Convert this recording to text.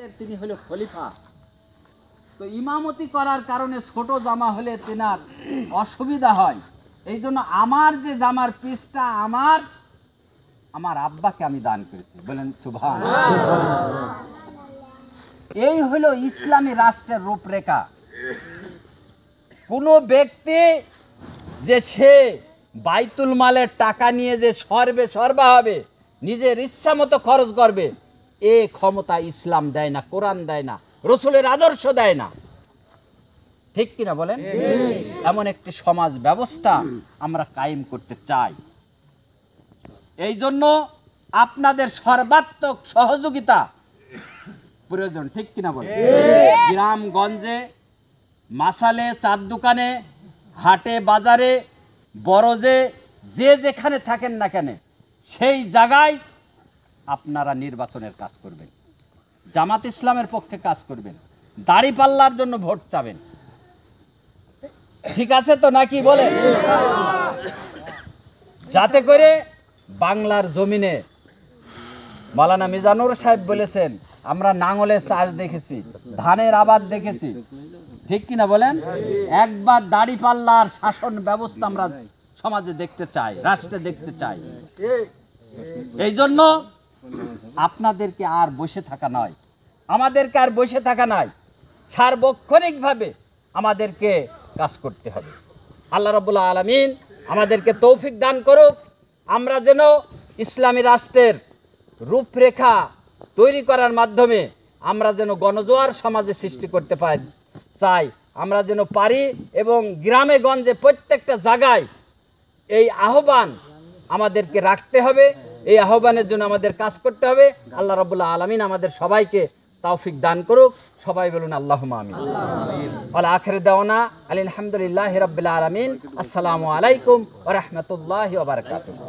রাষ্ট্রের তিনি হলো খলিফা। তো ইমামতি করার কারণে ছোট জামা হলে তেনার অসুবিধা হয়। এই জন্য আমার যে জামার পিসটা আমার আব্বাকে আমি দান করেছি। বলেন সুবহানাল্লাহ। এই হলো ইসলামী রাষ্ট্রের রূপরেখা। কোনো ব্যক্তি যে সে বাইতুল মালের টাকা নিয়ে যে সর্বা হবে, নিজের ইচ্ছা মতো খরচ করবে, এ ক্ষমতা ইসলাম দেয় না, কোরআন দেয় না, রসুলের আদর্শ দেয় না। ঠিক কিনা বলেন? এমন একটি সমাজ ব্যবস্থা আমরা কায়েম করতে চাই। এই জন্য আপনাদের সর্বাত্মক সহযোগিতা প্রয়োজন। ঠিক কিনা বলেন? গ্রামগঞ্জে, মাসালে, চার দোকানে, হাটে, বাজারে, বরজে, যে যেখানে থাকেন না কেন, সেই জায়গায় আপনারা নির্বাচনের কাজ করবেন, জামাত ইসলামের পক্ষে কাজ করবেন, দাড়িপাল্লার জন্য ভোট চাবেন। ঠিক আছে তো নাকি বলেন? যাতে করে বাংলার জমিনে, মাওলানা মিজানুর সাহেব বলেছেন, আমরা নাঙলের চাষ দেখেছি, ধানের আবাদ দেখেছি। ঠিক কিনা বলেন? একবার দাড়িপাল্লার শাসন ব্যবস্থা আমরা সমাজে দেখতে চাই, রাষ্ট্রে দেখতে চাই। এই জন্য আপনাদেরকে আর বসে থাকা নয়, আমাদেরকে আর বসে থাকা নয়, সার্বক্ষণিকভাবে আমাদেরকে কাজ করতে হবে। আল্লাহ রাব্বুল আলামিন আমাদেরকে তৌফিক দান করুক, আমরা যেন ইসলামী রাষ্ট্রের রূপরেখা তৈরি করার মাধ্যমে আমরা যেন গণজোয়ার সমাজে সৃষ্টি করতে চাই, আমরা যেন পারি। এবং গ্রামে গঞ্জে প্রত্যেকটা জায়গায় এই আহ্বান আমাদেরকে রাখতে হবে, এই আহ্বানের জন্য আমাদের কাজ করতে হবে। আল্লাহ রাব্বুল আলামিন আমাদের সবাইকে তৌফিক দান করুক। সবাই বলুন আল্লাহুম্মা আমিন। ওয়া আখিরু দাওয়ানা আলহামদুলিল্লাহি রাব্বিল আলামিন। আসসালামু আলাইকুম ওয়া রাহমাতুল্লাহি ওয়া বারাকাতুহু।